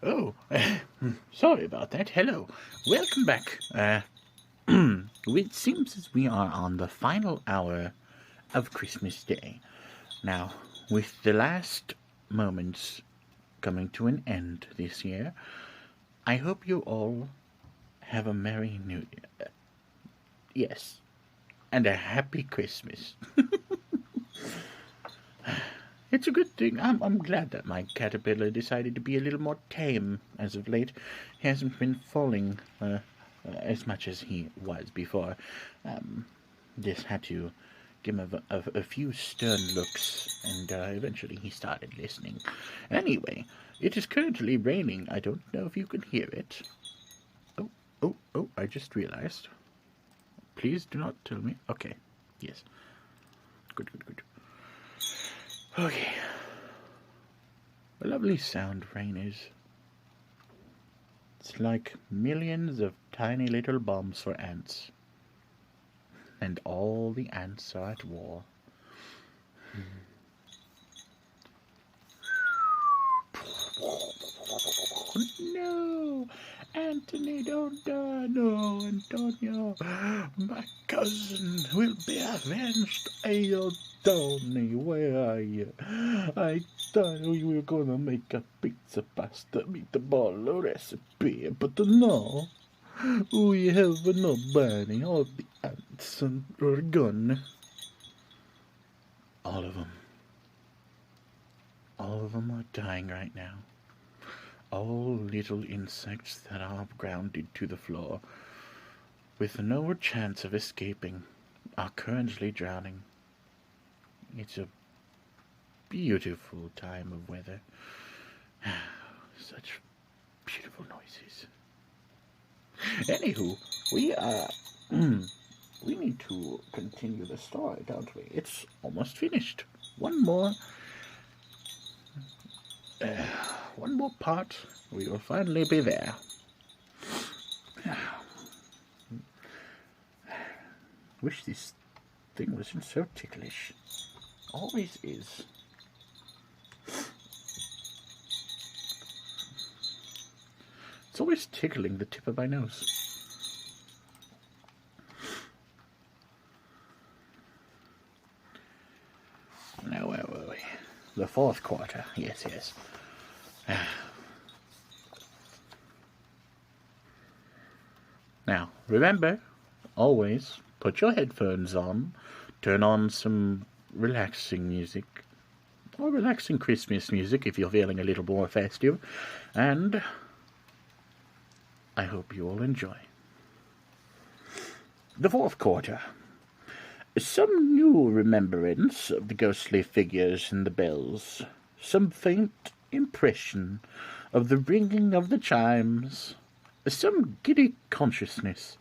Oh, sorry about that. Hello. Welcome back. It seems as we are on the final hour of Christmas Day. Now, with the last moments coming to an end this year, I hope you all have a Merry New Year. Yes, and a Happy Christmas. It's a good thing. I'm glad that my caterpillar decided to be a little more tame as of late. He hasn't been falling as much as he was before. Just had to give him a few stern looks, and eventually he started listening. Anyway, it is currently raining. I don't know if you can hear it. Oh, I just realized. Please do not tell me. Okay, yes. Good. Okay. A lovely sound rain is. It's like millions of tiny little bombs for ants. And all the ants are at war. No! Anthony, don't die! No, Antonio! My cousin will be avenged! Hey, Tony, where are you? I thought we were gonna make a pizza pasta meatball recipe, but no! We have nobody. All the ants are gone. All of them. All of them are dying right now. All little insects that are grounded to the floor, with no chance of escaping, are currently drowning. It's a beautiful time of weather. Such beautiful noises. Anywho, we need to continue the story, don't we? It's almost finished. One more part, we will finally be there. Wish this thing wasn't so ticklish. Always is. It's always tickling the tip of my nose. Now, where were we? The fourth quarter. Yes. Now, remember, always put your headphones on, turn on some relaxing music, or relaxing Christmas music if you're feeling a little more festive, and I hope you all enjoy. The fourth quarter. Some new remembrance of the ghostly figures and the bells, some faint impression of the ringing of the chimes, some giddy consciousness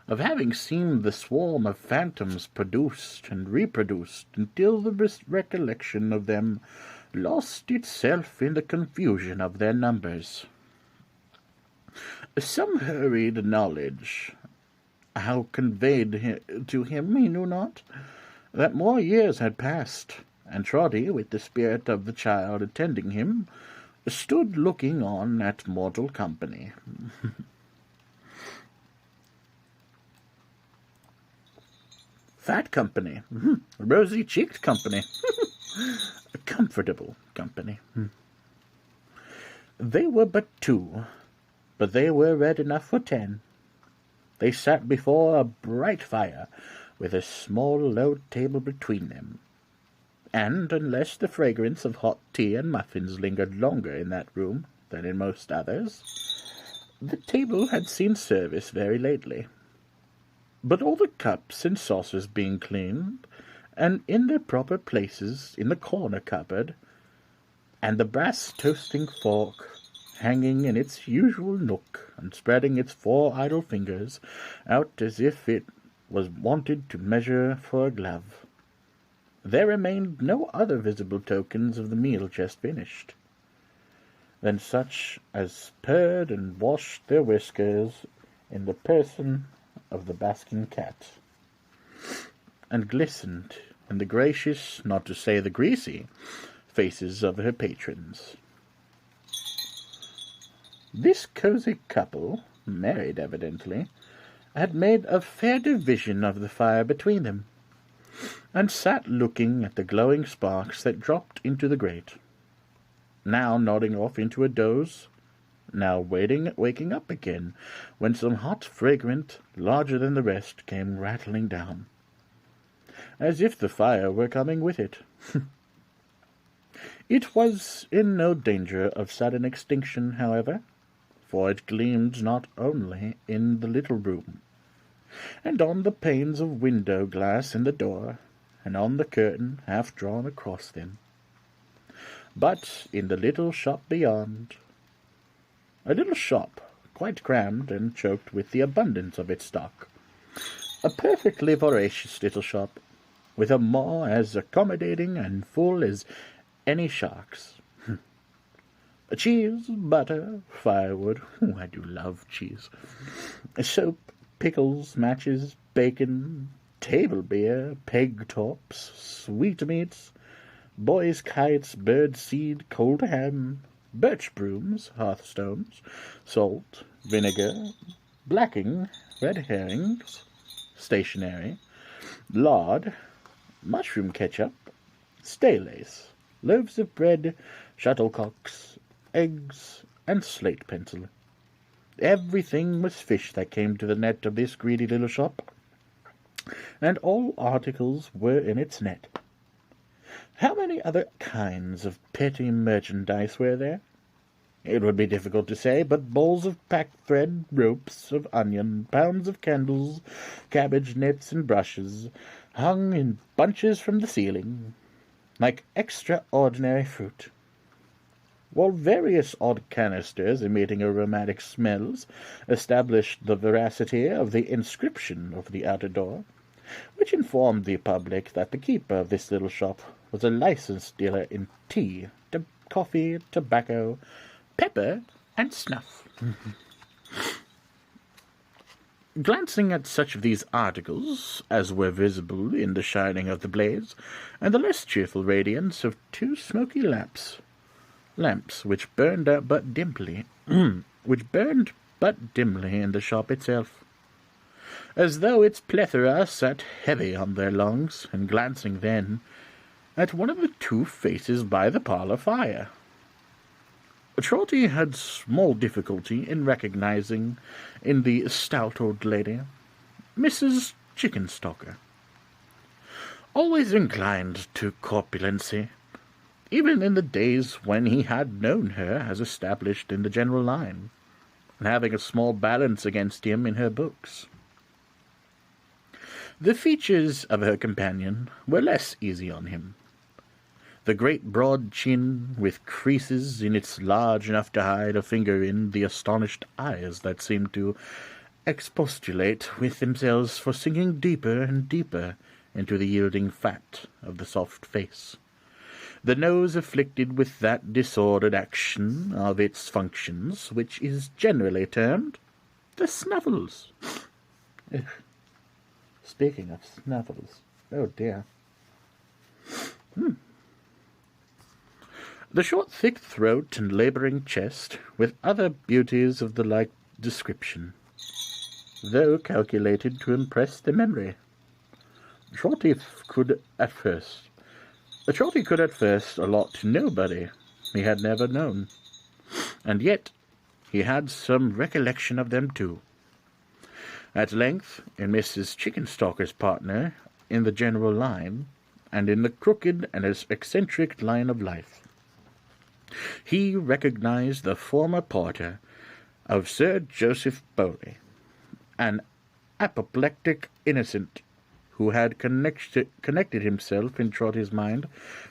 of having seen the swarm of phantoms produced and reproduced until the recollection of them lost itself in the confusion of their numbers. Some hurried knowledge, how conveyed to him he knew not, that more years had passed, and Trotty, with the spirit of the child attending him, stood looking on at mortal company. Fat company, rosy-cheeked company, comfortable company. They were but two, but they were red enough for 10. They sat before a bright fire, with a small low table between them, and unless the fragrance of hot tea and muffins lingered longer in that room than in most others, the table had seen service very lately. But all the cups and saucers being cleaned, and in their proper places in the corner cupboard, and the brass toasting fork hanging in its usual nook, and spreading its 4 idle fingers out as if it was wanted to measure for a glove, there remained no other visible tokens of the meal just finished, than such as purred and washed their whiskers in the person of the basking cat, and glistened and the gracious, not to say the greasy, faces of her patrons. This cosy couple, married evidently, had made a fair division of the fire between them, and sat looking at the glowing sparks that dropped into the grate, now nodding off into a doze, now waking up again, when some hot fragrant, larger than the rest, came rattling down, as if the fire were coming with it. It was in no danger of sudden extinction, however, for it gleamed not only in the little room, and on the panes of window glass in the door, and on the curtain half drawn across them, but in the little shop beyond. A little shop, quite crammed and choked with the abundance of its stock. A perfectly voracious little shop, with a maw as accommodating and full as any shark's. Cheese, butter, firewood, I do love cheese, soap, pickles, matches, bacon, table beer, peg tops, sweetmeats, boys' kites, bird seed, cold ham, birch brooms, hearthstones, salt, vinegar, blacking, red herrings, stationery, lard, mushroom ketchup, stay lace, loaves of bread, shuttlecocks, eggs, and slate pencil. Everything was fish that came to the net of this greedy little shop, and all articles were in its net. How many other kinds of petty merchandise were there? It would be difficult to say, but balls of pack-thread, ropes of onion, pounds of candles, cabbage nets and brushes, hung in bunches from the ceiling, like extraordinary fruit, while various odd canisters emitting aromatic smells established the veracity of the inscription over the outer door, which informed the public that the keeper of this little shop was a licensed dealer in tea, coffee, tobacco, pepper, and snuff. Glancing at such of these articles as were visible in the shining of the blaze, and the less cheerful radiance of two smoky lamps which burned out but dimly, in the shop itself, as though its plethora sat heavy on their lungs, and glancing then at one of the two faces by the parlour fire, Trotty had small difficulty in recognizing in the stout old lady Mrs. Chickenstalker, always inclined to corpulency, even in the days when he had known her as established in the general line, and having a small balance against him in her books. The features of her companion were less easy on him. The great broad chin, with creases in it large enough to hide a finger in, the astonished eyes that seemed to expostulate with themselves for sinking deeper and deeper into the yielding fat of the soft face, the nose afflicted with that disordered action of its functions which is generally termed the snuffles. Speaking of snuffles, oh dear. The short, thick throat and labouring chest, with other beauties of the like description, though calculated to impress the memory. Trotty could at first allot to nobody he had never known, and yet he had some recollection of them too. At length, in Mrs. Chickenstalker's partner, in the general line, and in the crooked and eccentric line of life, he recognized the former porter of Sir Joseph Bowley, an apoplectic innocent who had connected himself in Trotty's mind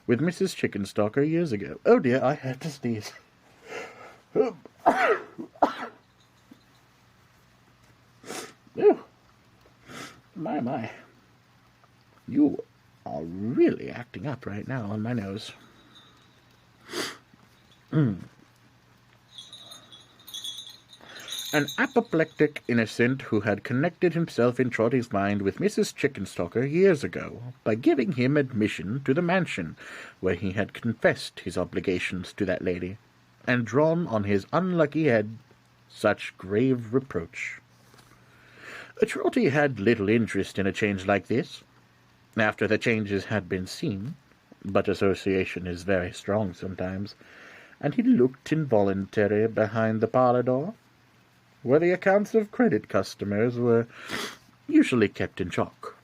with Mrs. Chickenstalker years ago. Oh dear, I had to sneeze. Oh, my. You are really acting up right now on my nose. An apoplectic innocent who had connected himself in Trotty's mind with Mrs. Chickenstalker years ago by giving him admission to the mansion where he had confessed his obligations to that lady, and drawn on his unlucky head such grave reproach. Trotty had little interest in a change like this, after the changes had been seen, but association is very strong sometimes, and he looked involuntarily behind the parlour door, where the accounts of credit customers were usually kept in chalk.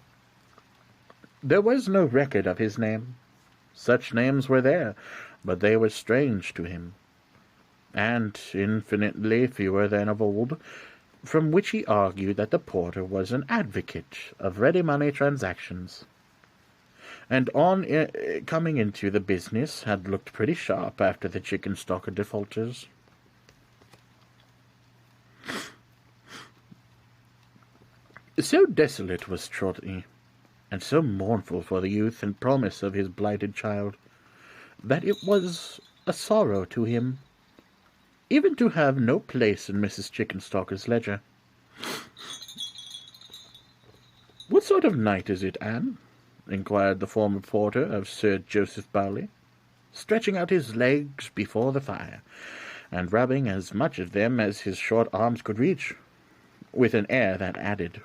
There was no record of his name. Such names were there, but they were strange to him, and infinitely fewer than of old, from which he argued that the porter was an advocate of ready-money transactions, and on coming into the business had looked pretty sharp after the Chickenstalker defaulters. So desolate was Trotty, and so mournful for the youth and promise of his blighted child, that it was a sorrow to him even to have no place in Mrs. Chickenstalker's ledger. "What sort of night is it, Anne?" inquired the former porter of Sir Joseph Bowley, stretching out his legs before the fire, and rubbing as much of them as his short arms could reach, with an air that added,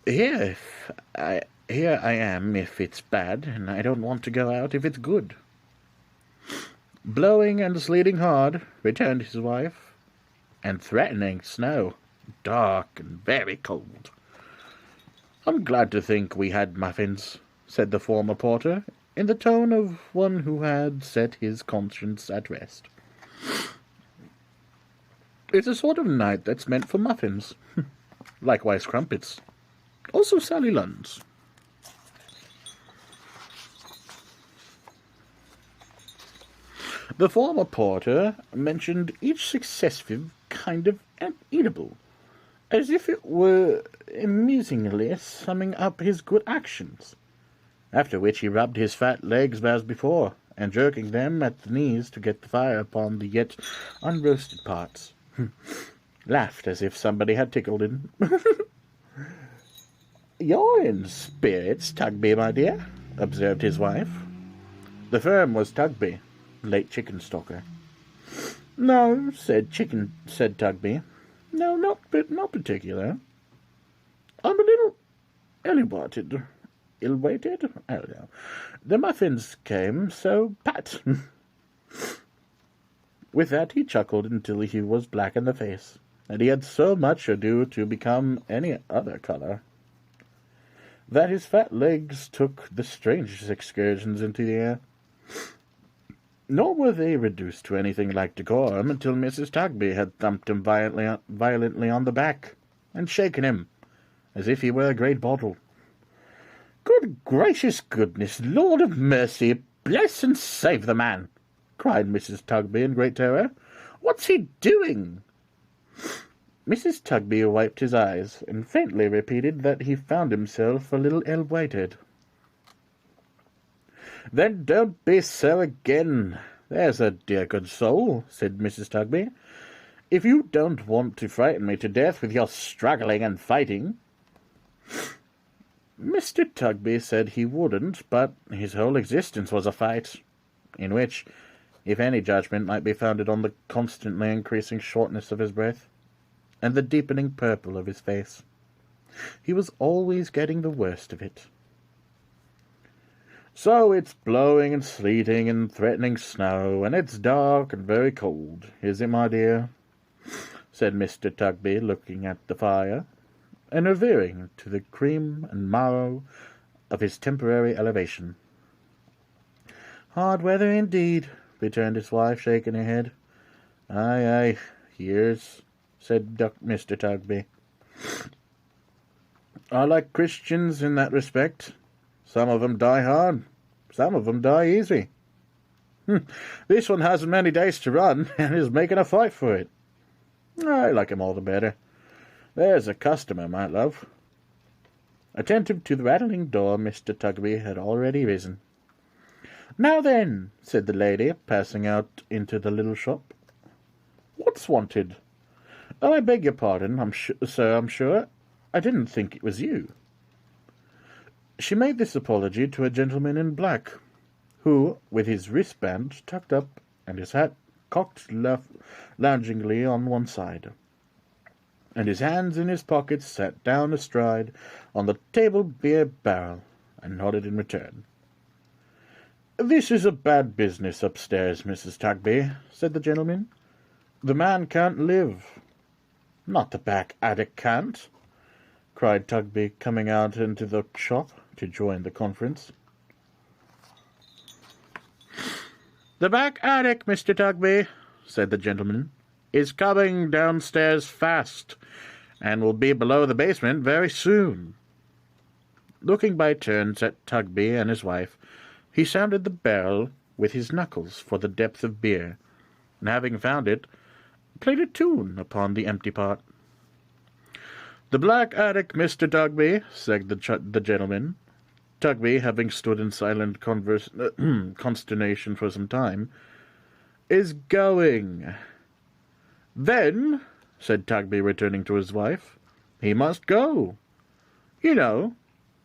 Here I am if it's bad, and I don't want to go out if it's good." "Blowing and sleeting hard," returned his wife, "and threatening snow, dark and very cold." "I'm glad to think we had muffins," said the former porter, in the tone of one who had set his conscience at rest. "It's a sort of night that's meant for muffins. Likewise crumpets. Also Sally Lunns." The former porter mentioned each successive kind of eatable, as if it were amusingly summing up his good actions, after which he rubbed his fat legs as before, and jerking them at the knees to get the fire upon the yet unroasted parts, laughed as if somebody had tickled him. "You're in spirits, Tugby, my dear," observed his wife. The firm was Tugby, late Chickenstalker. "No," said Tugby. "No, not particular. I'm a little ill-weighted. Ill-weighted? I don't know. The muffins came, so pat." With that he chuckled until he was black in the face, and he had so much ado to become any other colour, that his fat legs took the strangest excursions into the air. Nor were they reduced to anything like decorum until Mrs. Tugby had thumped him violently on the back, and shaken him, as if he were a great bottle. "Good gracious goodness, Lord of mercy, bless and save the man!" cried Mrs. Tugby in great terror. "What's he doing?" Mrs. Tugby wiped his eyes, and faintly repeated that he found himself a little ill-weighted. "Then don't be so again, there's a dear good soul," said Mrs. Tugby. "If you don't want to frighten me to death with your struggling and fighting." Mr. Tugby said he wouldn't, but his whole existence was a fight, in which, if any judgment might be founded on the constantly increasing shortness of his breath, and the deepening purple of his face, he was always getting the worst of it. "So it's blowing and sleeting and threatening snow, and it's dark and very cold, is it, my dear?" said Mr. Tugby, looking at the fire, and revering to the cream and marrow of his temporary elevation. "Hard weather indeed," returned his wife, shaking her head. Aye, here's," said Mr. Tugby. "I like Christians in that respect. Some of 'em die hard, some of 'em die easy. This one hasn't many days to run, and is making a fight for it. I like him all the better. There's a customer, my love." Attentive to the rattling door, Mr. Tugby had already risen. "Now then," said the lady, passing out into the little shop. "What's wanted?" "Oh, I beg your pardon, sir, I'm sure. I didn't think it was you." She made this apology to a gentleman in black, who, with his wristband tucked up and his hat cocked loungingly on one side, and his hands in his pockets, sat down astride on the table beer barrel and nodded in return. "This is a bad business upstairs, Mrs. Tugby," said the gentleman. "The man can't live." "Not the back attic can't," cried Tugby, coming out into the shop to join the conference. "The back attic, Mr. Tugby," said the gentleman, "is coming downstairs fast, and will be below the basement very soon." Looking by turns at Tugby and his wife, he sounded the barrel with his knuckles for the depth of beer, and having found it, played a tune upon the empty pot. "The black attic, Mr. Tugby," said the gentleman. Tugby, having stood in silent consternation for some time, "is going." "Then," said Tugby, returning to his wife, "he must go, you know,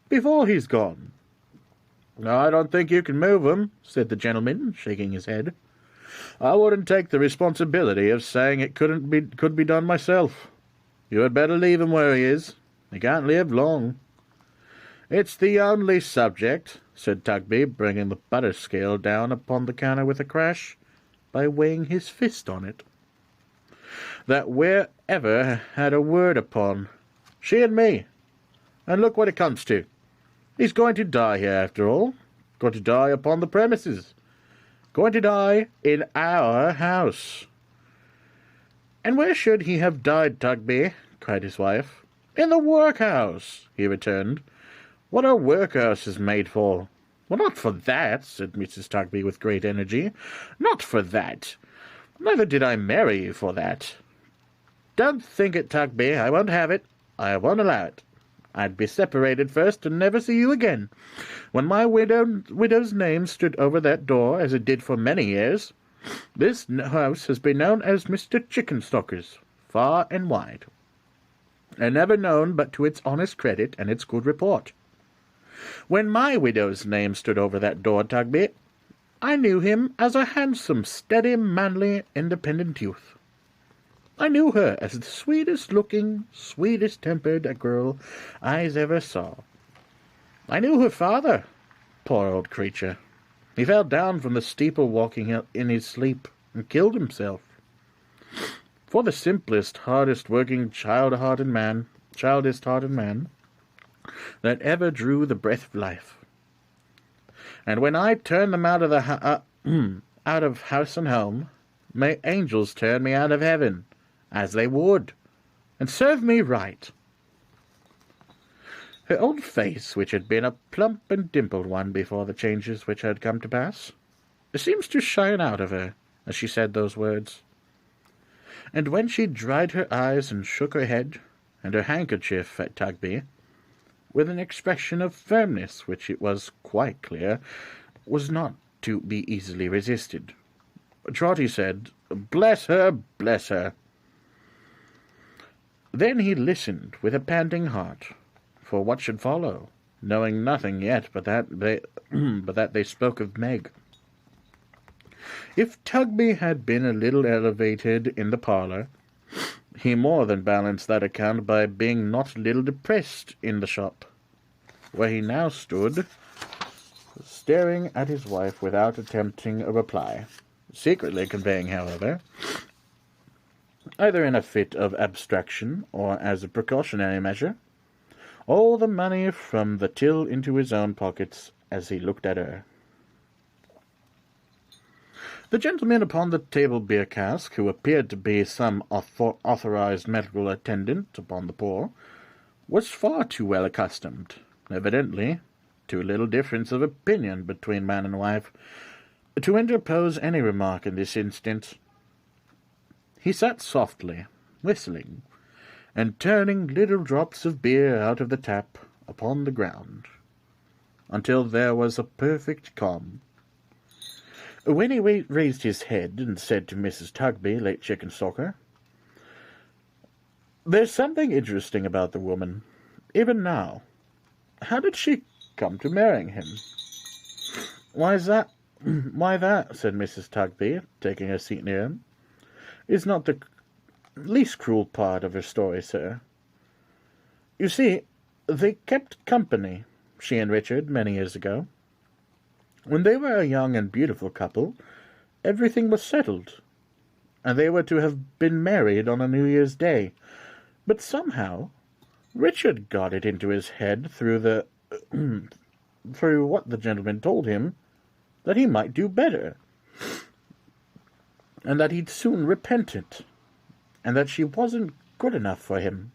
before he's gone." "I don't think you can move him," said the gentleman, shaking his head. "I wouldn't take the responsibility of saying it could be done myself. You had better leave him where he is. He can't live long." "It's the only subject," said Tugby, bringing the butter scale down upon the counter with a crash, by weighing his fist on it, "that we're ever had a word upon, she and me. And look what it comes to. He's going to die here, after all. Going to die upon the premises. Going to die in our house." "And where should he have died, Tugby?" cried his wife. "In the workhouse," he returned. "What are workhouses made for?" "Well, not for that," said Mrs. Tugby with great energy. "Not for that. Neither did I marry you for that. Don't think it, Tugby. I won't have it. I won't allow it. I'd be separated first and never see you again. When my widow's name stood over that door, as it did for many years, this house has been known as Mr. Chickenstalker's, far and wide, and never known but to its honest credit and its good report. When my widow's name stood over that door, Tugby, I knew him as a handsome, steady, manly, independent youth. I knew her as the sweetest-looking, sweetest-tempered a girl eyes ever saw. I knew her father, poor old creature. He fell down from the steeple walking in his sleep and killed himself. For the simplest, hardest-working, childest-hearted man that ever drew the breath of life. And when I turned them out of out of house and home, may angels turn me out of heaven, as they would, and serve me right." Her old face, which had been a plump and dimpled one before the changes which had come to pass, seems to shine out of her as she said those words. And when she dried her eyes and shook her head and her handkerchief at Tugby, with an expression of firmness which it was quite clear was not to be easily resisted, Trotty said, "Bless her, bless her." Then he listened with a panting heart for what should follow, knowing nothing yet but that they spoke of Meg. If Tugby had been a little elevated in the parlour, he more than balanced that account by being not a little depressed in the shop, where he now stood, staring at his wife without attempting a reply, secretly conveying, however, either in a fit of abstraction or as a precautionary measure, all the money from the till into his own pockets as he looked at her. The gentleman upon the table beer cask, who appeared to be some authorized medical attendant upon the poor, was far too well accustomed, evidently, to a little difference of opinion between man and wife, to interpose any remark in this instance. He sat softly, whistling, and turning little drops of beer out of the tap upon the ground, until there was a perfect calm. When he raised his head and said to Mrs. Tugby, late Chickenstalker, There's something interesting about the woman, even now. How did she come to marrying him? Why's that? Why that, said Mrs. Tugby, taking her seat near him, is not the least cruel part of her story, sir. You see, they kept company, she and Richard, many years ago. When they were a young and beautiful couple, everything was settled, and they were to have been married on a New Year's Day. But somehow Richard got it into his head through what the gentleman told him, that he might do better, and that he'd soon repent it, and that she wasn't good enough for him,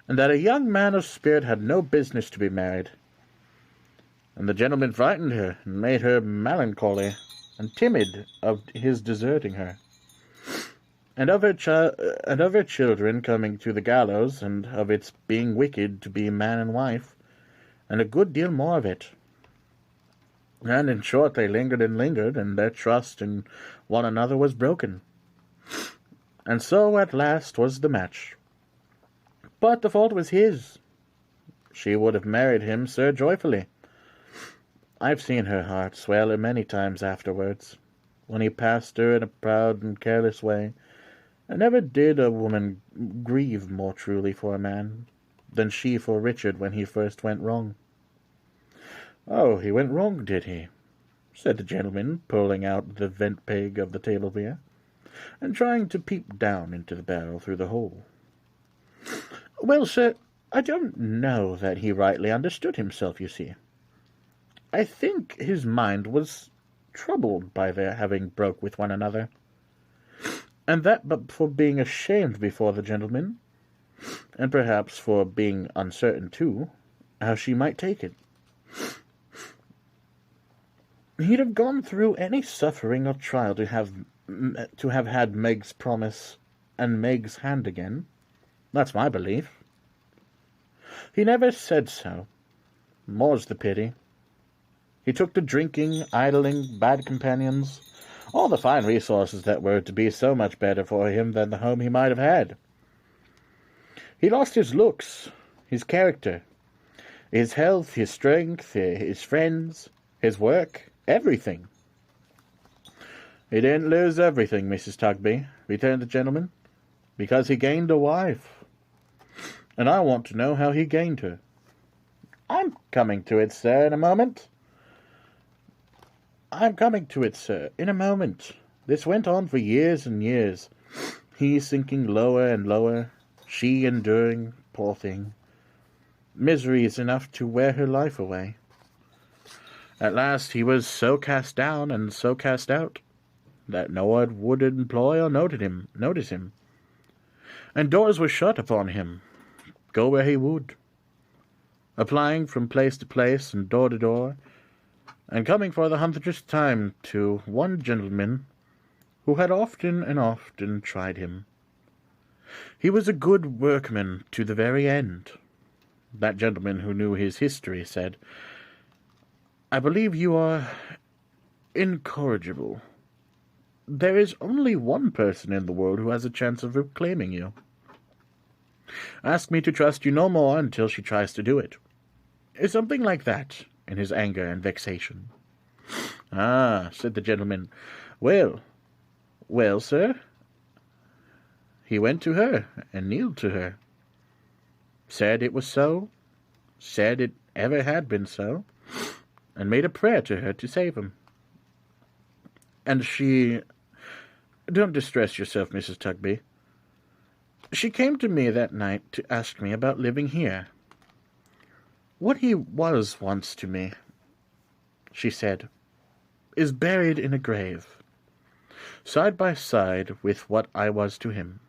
and that a young man of spirit had no business to be married. And the gentleman frightened her, and made her melancholy and timid of his deserting her, and of her children coming to the gallows, and of its being wicked to be man and wife, and a good deal more of it. And in short, they lingered, and their trust in one another was broken. And so at last was the match. But the fault was his. She would have married him, sir, joyfully. I've seen her heart swell many times afterwards, when he passed her in a proud and careless way, and never did a woman grieve more truly for a man than she for Richard when he first went wrong. "Oh, he went wrong, did he?" said the gentleman, pulling out the vent peg of the table beer, and trying to peep down into the barrel through the hole. "Well, sir, I don't know that he rightly understood himself, you see. I think his mind was troubled by their having broke with one another, and that but for being ashamed before the gentleman, and perhaps for being uncertain, too, how she might take it. He'd have gone through any suffering or trial to have had Meg's promise and Meg's hand again. That's my belief. He never said so. More's the pity. He took to drinking, idling, bad companions, all the fine resources that were to be so much better for him than the home he might have had. He lost his looks, his character, his health, his strength, his friends, his work, everything." "He didn't lose everything, Mrs. Tugby," returned the gentleman, "because he gained a wife. And I want to know how he gained her." I'm coming to it, sir, in a moment. This went on for years and years, he sinking lower and lower, she enduring, poor thing, miseries enough to wear her life away. At last he was so cast down and so cast out that no one would employ or notice him, and doors were shut upon him, go where he would, applying from place to place and door to door, and coming for the 100th time to one gentleman who had often and often tried him. He was a good workman to the very end. That gentleman who knew his history said, "I believe you are incorrigible. There is only one person in the world who has a chance of reclaiming you. Ask me to trust you no more until she tries to do it." Something like that, in his anger and vexation. "Ah," said the gentleman. Well, sir?" He went to her and kneeled to her, said it was so, said it ever had been so, and made a prayer to her to save him. And she... Don't distress yourself, Mrs. Tugby. She came to me that night to ask me about living here. What he was once to me, she said, is buried in a grave, side by side with what I was to him.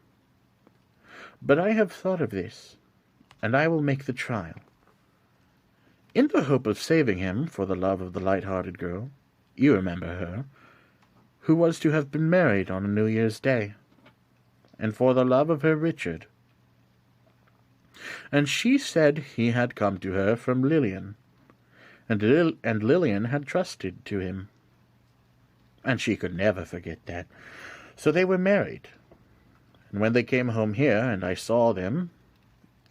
But I have thought of this, and I will make the trial. In the hope of saving him for the love of the light-hearted girl, you remember her, who was to have been married on a New Year's Day, and for the love of her Richard. And she said he had come to her from Lilian, and Lilian had trusted to him. And she could never forget that. So they were married. And when they came home here, and I saw them,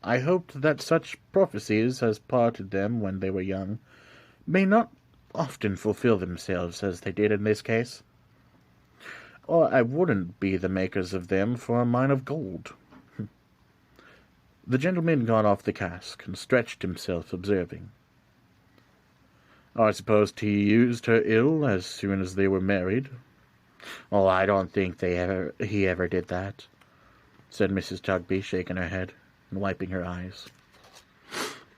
I hoped that such prophecies as parted them when they were young may not often fulfill themselves as they did in this case, or I wouldn't be the makers of them for a mine of gold. The gentleman got off the cask and stretched himself, observing, I supposed he used her ill as soon as they were married. Oh, I don't think he ever did that, said Mrs. Tugby, shaking her head and wiping her eyes.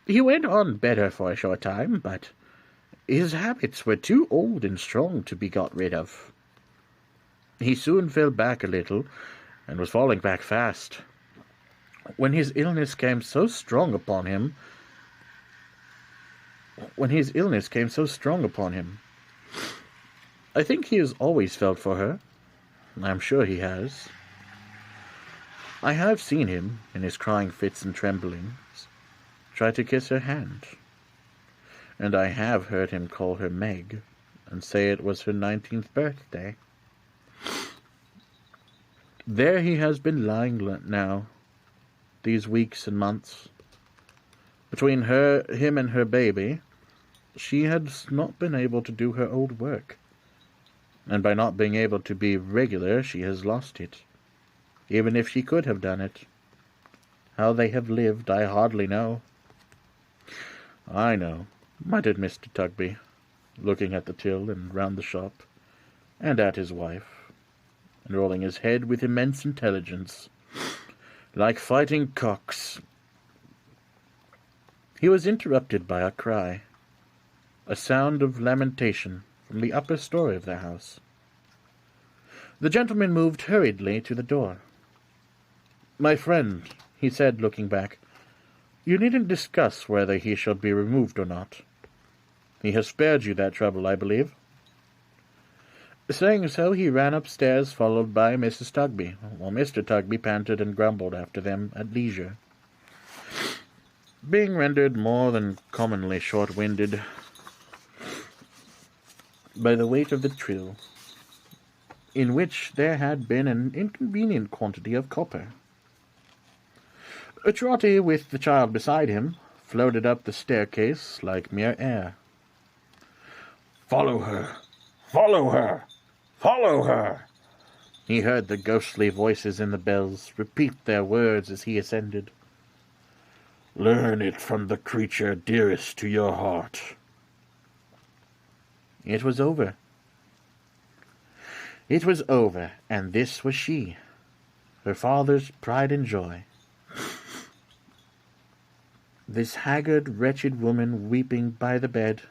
He went on better for a short time, but his habits were too old and strong to be got rid of. He soon fell back a little, and was falling back fast, when his illness came so strong upon him. I think he has always felt for her. I'm sure he has. I have seen him, in his crying fits and tremblings, try to kiss her hand, and I have heard him call her Meg, and say it was her 19th birthday. There he has been lying now, these weeks and months. Between him and her baby, she has not been able to do her old work, and by not being able to be regular, she has lost it, even if she could have done it. How they have lived, I hardly know. I know, muttered Mr. Tugby, looking at the till and round the shop, and at his wife, and rolling his head with immense intelligence, like fighting cocks. He was interrupted by a cry, a sound of lamentation from the upper story of the house. The gentleman moved hurriedly to the door. "My friend," he said, looking back, "you needn't discuss whether he shall be removed or not. He has spared you that trouble, I believe." Saying so, he ran upstairs, followed by Mrs. Tugby, while Mr. Tugby panted and grumbled after them at leisure, being rendered more than commonly short-winded by the weight of the trill, in which there had been an inconvenient quantity of copper. Trotty, with the child beside him, floated up the staircase like mere air. "Follow her! Follow her! Follow her!" He heard the ghostly voices in the bells repeat their words as he ascended. "Learn it from the creature dearest to your heart." It was over. It was over, and this was she, her father's pride and joy. This haggard, wretched woman weeping by the bed,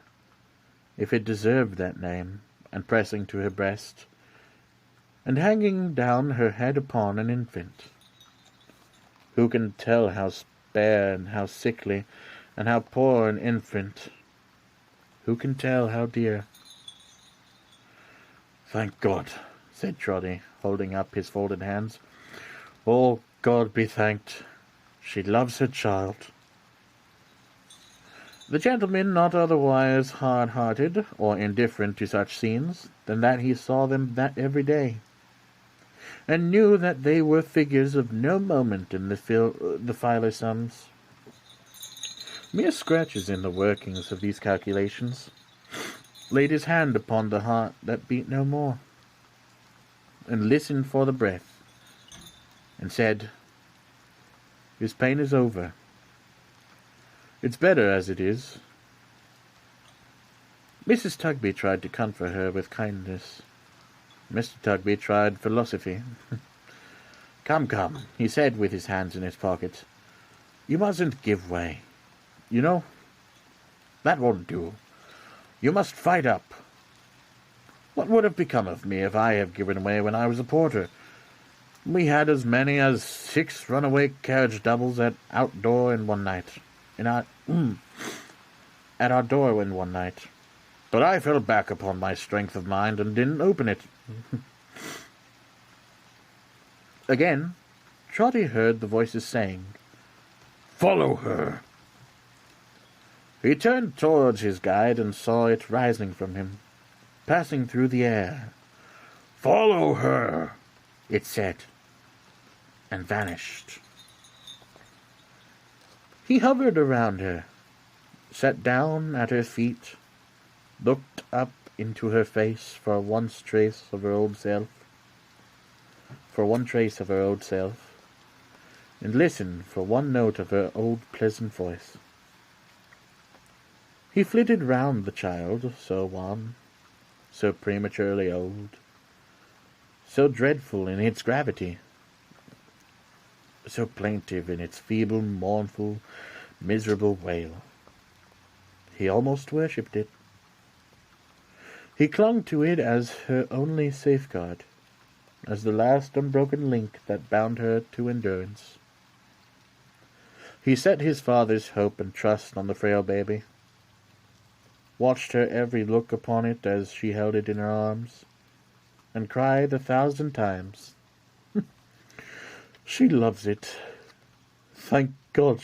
if it deserved that name, and pressing to her breast, and hanging down her head upon an infant. Who can tell how spare and how sickly, and how poor an infant? Who can tell how dear? "Thank God," said Trotty, holding up his folded hands. "Oh, God be thanked. She loves her child." The gentleman, not otherwise hard-hearted or indifferent to such scenes than that he saw them that every day, and knew that they were figures of no moment in the filer sums, mere scratches in the workings of these calculations, laid his hand upon the heart that beat no more, and listened for the breath, and said, "His pain is over. It's better as it is." Mrs. Tugby tried to comfort her with kindness. Mr. Tugby tried philosophy. "Come, come," he said with his hands in his pockets. "You mustn't give way. You know, that won't do. You must fight up. What would have become of me if I had given way when I was a porter? We had as many as 6 runaway carriage doubles at our door in one night. But I fell back upon my strength of mind and didn't open it." Again, Trotty heard the voices saying, "Follow her." He turned towards his guide and saw it rising from him, passing through the air. "Follow her," it said. and vanished. He hovered around her, sat down at her feet, looked up into her face for one trace of her old self, and listened for one note of her old pleasant voice. He flitted round the child, so wan, so prematurely old, so dreadful in its gravity, so plaintive in its feeble, mournful, miserable wail. He almost worshipped it. He clung to it as her only safeguard, as the last unbroken link that bound her to endurance. He set his father's hope and trust on the frail baby, watched her every look upon it as she held it in her arms, and cried 1,000 times, "She loves it. Thank God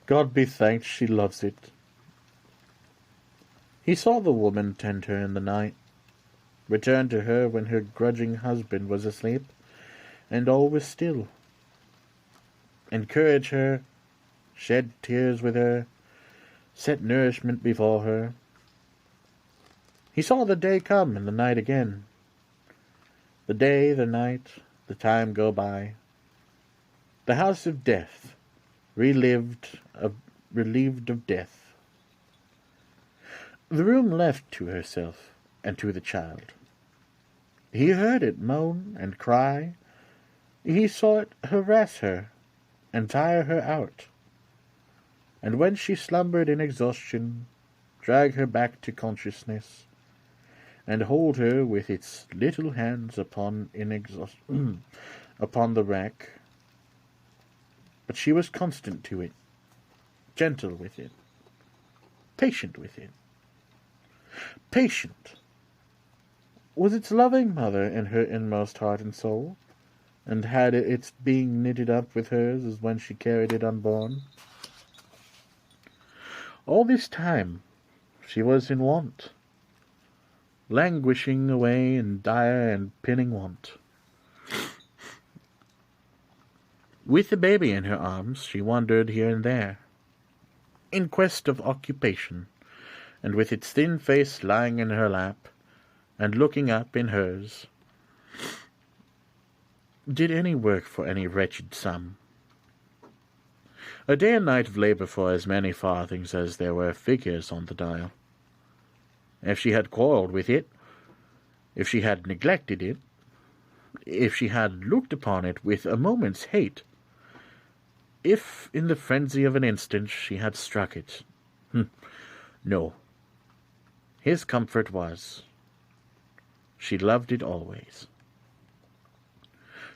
God be thanked she loves it." He saw the woman tend her in the night, return to her when her grudging husband was asleep, and all was still. Encourage her, shed tears with her, set nourishment before her. He saw the day come and the night again. The day, the night, the time go by. The house of death, relieved of death. The room left to herself and to the child. He heard it moan and cry. He saw it harass her and tire her out, and when she slumbered in exhaustion, drag her back to consciousness, and hold her with its little hands upon the rack. But she was constant to it, gentle with it, patient with it. Patient was its loving mother in her inmost heart and soul, and had its being knitted up with hers as when she carried it unborn. All this time she was in want, languishing away in dire and pinning want. With the baby in her arms, she wandered here and there, in quest of occupation, and with its thin face lying in her lap, and looking up in hers, did any work for any wretched sum. A day and night of labour for as many farthings as there were figures on the dial. If she had quarrelled with it, if she had neglected it, if she had looked upon it with a moment's hate, if in the frenzy of an instant she had struck it, no. His comfort was, she loved it always.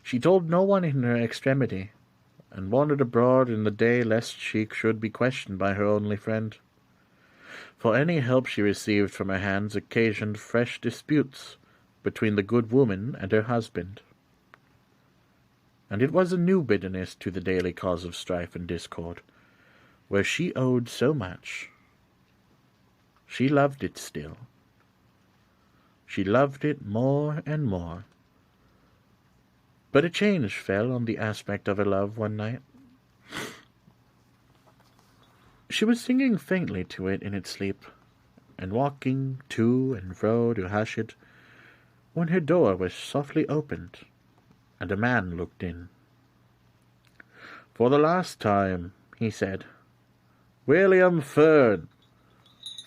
She told no one in her extremity, and wandered abroad in the day lest she should be questioned by her only friend. For any help she received from her hands occasioned fresh disputes between the good woman and her husband. And it was a new bitterness to the daily cause of strife and discord, where she owed so much. She loved it still. She loved it more and more. But a change fell on the aspect of her love one night. She was singing faintly to it in its sleep, and walking to and fro to hush it, when her door was softly opened, and a man looked in. "For the last time," he said, "William Fern,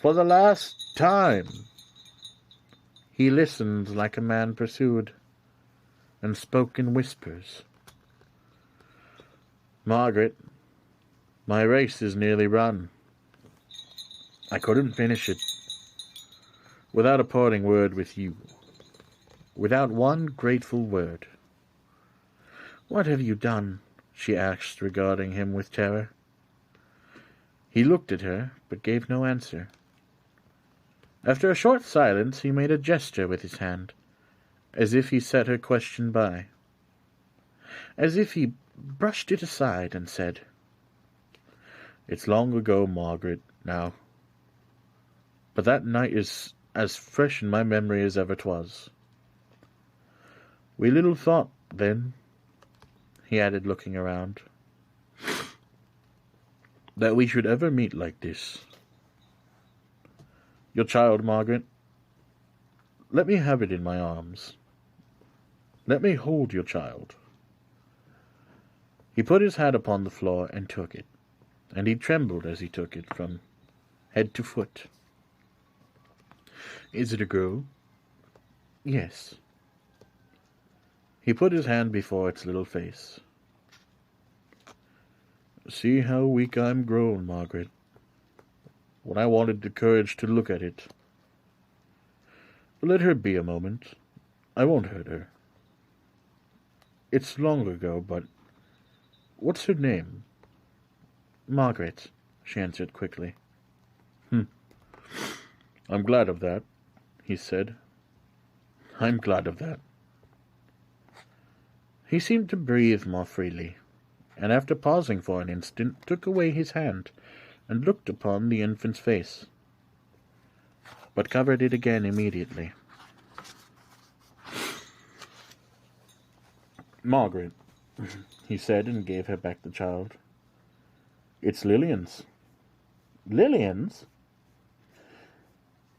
for the last time." He listened like a man pursued, and spoke in whispers. "Margaret, my race is nearly run. I couldn't finish it without a parting word with you, without one grateful word." "What have you done?" she asked, regarding him with terror. He looked at her, but gave no answer. After a short silence, he made a gesture with his hand, as if he set her question by, as if he brushed it aside, and said, "It's long ago, Margaret, now, but that night is as fresh in my memory as ever 'twas. We little thought, then," he added, looking around, "that we should ever meet like this. Your child, Margaret, let me have it in my arms. Let me hold your child." He put his hat upon the floor and took it, and he trembled as he took it from head to foot. "Is it a girl?" "Yes." He put his hand before its little face. "See how weak I'm grown, Margaret, when I wanted the courage to look at it. Let her be a moment. I won't hurt her. It's long ago, but what's her name?" "Margaret," she answered quickly. "I'm glad of that," he said. "I'm glad of that." He seemed to breathe more freely, and after pausing for an instant, took away his hand and looked upon the infant's face, but covered it again immediately. "Margaret," he said, and gave her back the child. "It's Lillian's." "Lillian's?"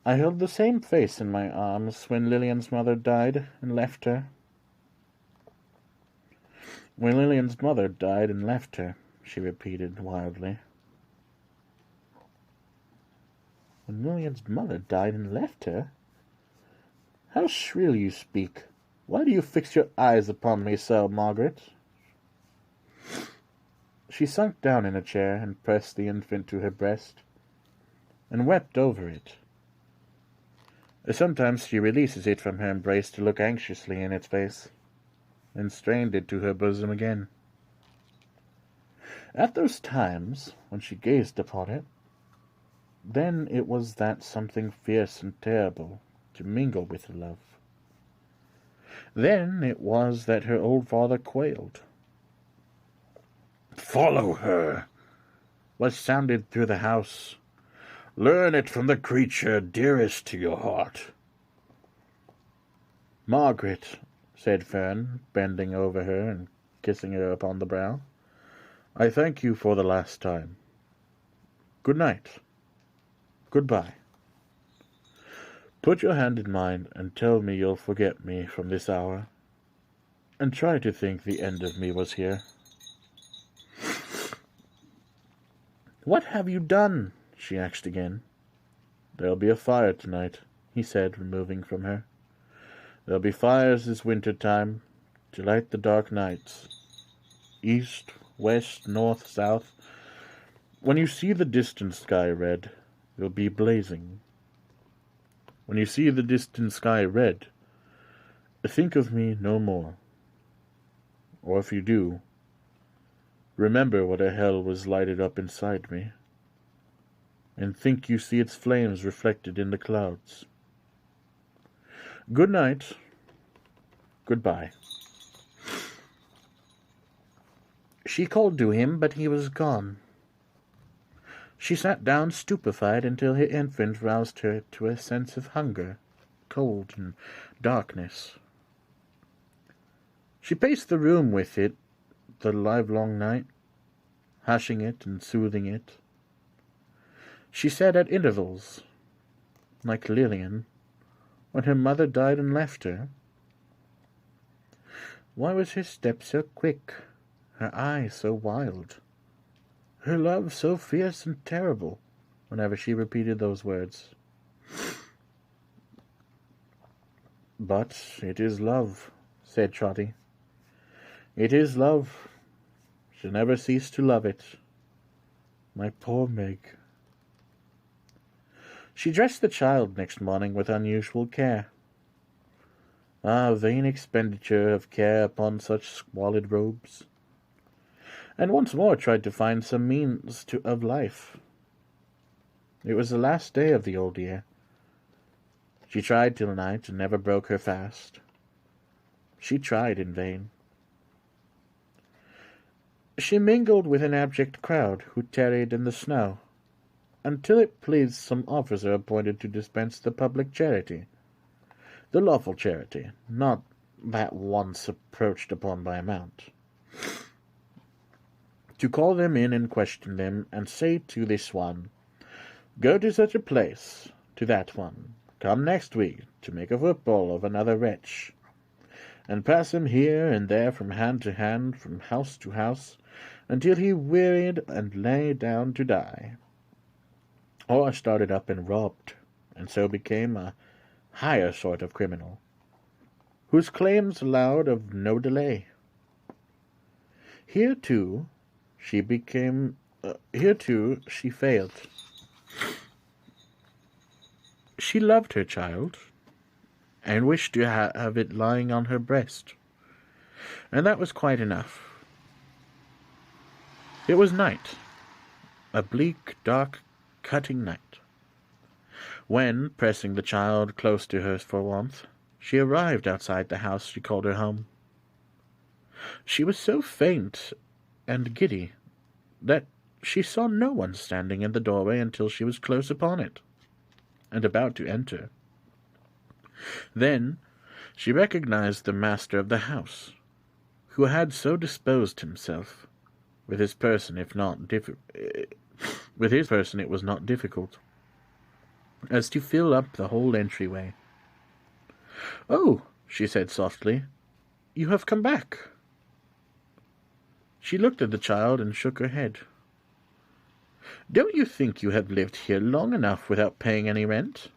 "I held the same face in my arms when Lillian's mother died and left her." "When Lillian's mother died and left her," she repeated wildly. "When Lillian's mother died and left her? How shrill you speak! Why do you fix your eyes upon me so, Margaret?" She sunk down in a chair and pressed the infant to her breast, and wept over it. Sometimes she releases it from her embrace to look anxiously in its face, and strained it to her bosom again. At those times, when she gazed upon it, then it was that something fierce and terrible to mingle with her love. Then it was that her old father quailed. "Follow her," was sounded through the house. "Learn it from the creature dearest to your heart." "Margaret," said Fern, bending over her and kissing her upon the brow, "I thank you for the last time. Good night. Goodbye. Put your hand in mine and tell me you'll forget me from this hour, and try to think the end of me was here." "What have you done?" she asked again. "There'll be a fire tonight," he said, removing from her. "There'll be fires this winter time, to light the dark nights. East, west, north, south. When you see the distant sky red, they'll be blazing. When you see the distant sky red, think of me no more. Or if you do, remember what a hell was lighted up inside me, and think you see its flames reflected in the clouds. Good night. Goodbye." She called to him, but he was gone. She sat down stupefied until her infant roused her to a sense of hunger, cold, and darkness. She paced the room with it the livelong night, hushing it and soothing it. She said at intervals, like Lillian, when her mother died and left her, "Why was her step so quick, her eye so wild, her love so fierce and terrible?" whenever she repeated those words. "But it is love," said Trotty. "It is love. She'll never cease to love it. My poor Meg." She dressed the child next morning with unusual care. Ah, vain expenditure of care upon such squalid robes! And once more tried to find some means of life. It was the last day of the old year. She tried till night and never broke her fast. She tried in vain. She mingled with an abject crowd who tarried in the snow, until it pleased some officer appointed to dispense the public charity, the lawful charity, not that once approached upon by amount. to call them in and question them, and say to this one, "Go to such a place," to that one, "Come next week to make a football of another wretch," and pass him here and there from hand to hand, from house to house, until he wearied and lay down to die, or started up and robbed, and so became a higher sort of criminal, whose claims allowed of no delay. Here too she failed. She loved her child, and wished to have it lying on her breast, and that was quite enough. It was night, a bleak, dark, cutting night, when, pressing the child close to her for warmth, she arrived outside the house she called her home. She was so faint and giddy that she saw no one standing in the doorway until she was close upon it, and about to enter. Then she recognized the master of the house, who had so disposed himself with his person, it was not difficult, as to fill up the whole entryway. "Oh," she said softly, "you have come back." She looked at the child and shook her head. "Don't you think you have lived here long enough without paying any rent?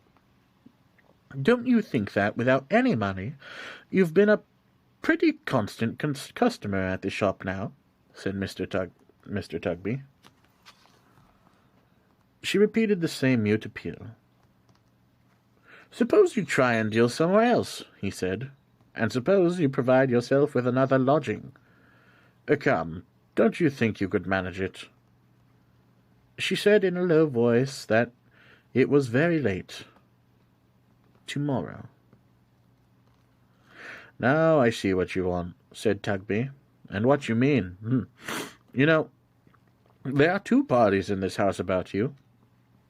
Don't you think that, without any money, you've been a pretty constant customer at the shop now?" said Mr. Tugby. She repeated the same mute appeal. "Suppose you try and deal somewhere else," he said, "and suppose you provide yourself with another lodging. Come, don't you think you could manage it?" She said in a low voice that it was very late. "Tomorrow." "Now I see what you want," said Tugby, "and what you mean. You know, there are two parties in this house about you,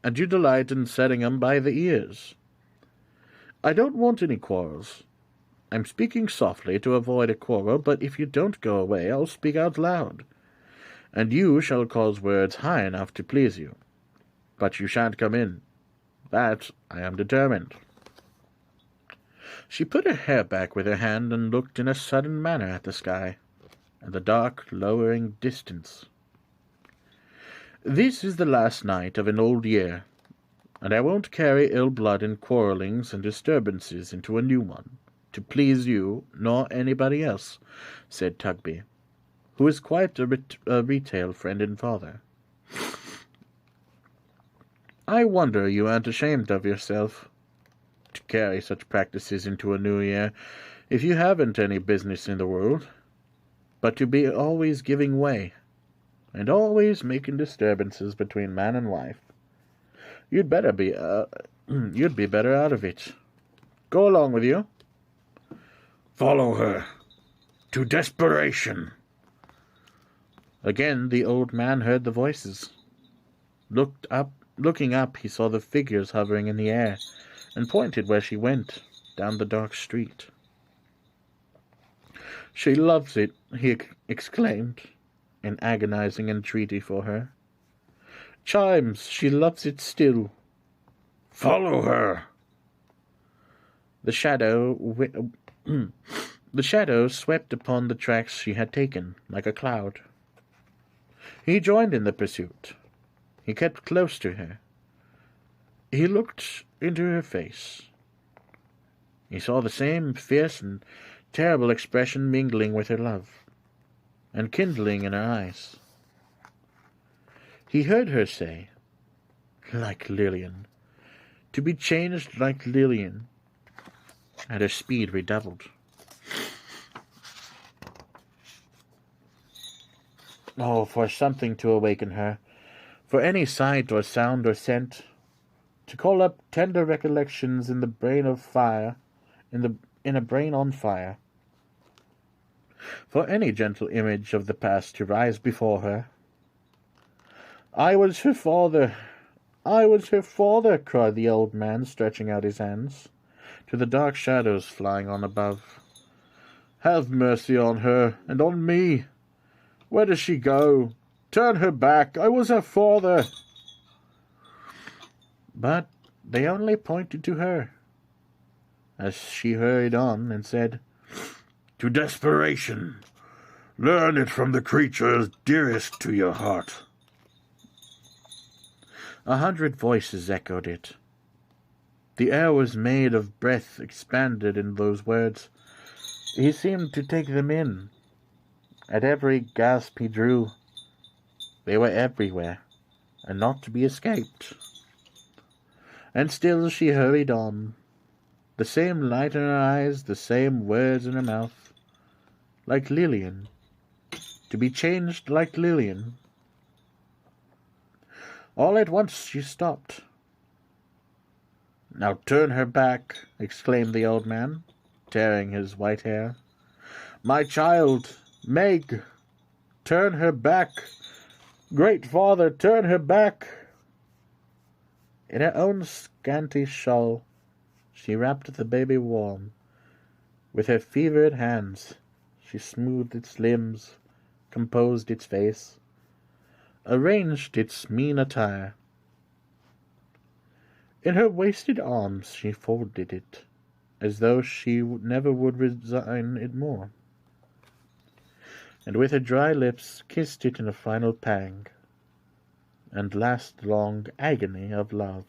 and you delight in setting 'em by the ears. I don't want any quarrels. I'm speaking softly to avoid a quarrel, but if you don't go away, I'll speak out loud, and you shall cause words high enough to please you. But you shan't come in. That I am determined." She put her hair back with her hand and looked in a sudden manner at the sky, and the dark, lowering distance. "This is the last night of an old year, and I won't carry ill blood and quarrellings and disturbances into a new one, to please you nor anybody else," said Tugby, who was quite a retail friend and father. "I wonder you aren't ashamed of yourself, to carry such practices into a new year, if you haven't any business in the world, but to be always giving way, and always making disturbances between man and wife. You'd be better out of it. Go along with you." "Follow her to desperation." Again the old man heard the voices. Looking up, he saw the figures hovering in the air, and pointed where she went, down the dark street. "She loves it," he exclaimed, in agonizing entreaty for her. "Chimes, she loves it still." "Follow her." The shadow swept upon the tracks she had taken, like a cloud. He joined in the pursuit. He kept close to her. He looked into her face. He saw the same fierce and terrible expression mingling with her love, and kindling in her eyes. He heard her say, "Like Lilian, to be changed like Lilian," and her speed redoubled. Oh, for something to awaken her, for any sight or sound or scent, to call up tender recollections in the brain of fire, in a brain on fire, for any gentle image of the past to rise before her. "I was her father, I was her father," cried the old man, stretching out his hands to the dark shadows flying on above. "Have mercy on her, and on me. Where does she go? Turn her back. I was her father. But they only pointed to her, as she hurried on and said, To desperation. Learn it from the creatures dearest to your heart. 100 voices echoed it. The air was made of breath expanded in those words. He seemed to take them in. At every gasp he drew, they were everywhere, and not to be escaped. And still she hurried on, the same light in her eyes, the same words in her mouth, like Lillian, to be changed like Lillian. All at once she stopped. "Now turn her back," exclaimed the old man, tearing his white hair. "My child, Meg, turn her back. Great father, turn her back." In her own scanty shawl, she wrapped the baby warm. With her fevered hands, she smoothed its limbs, composed its face, arranged its mean attire. In her wasted arms she folded it, as though she never would resign it more, and with her dry lips kissed it in a final pang, and last long agony of love.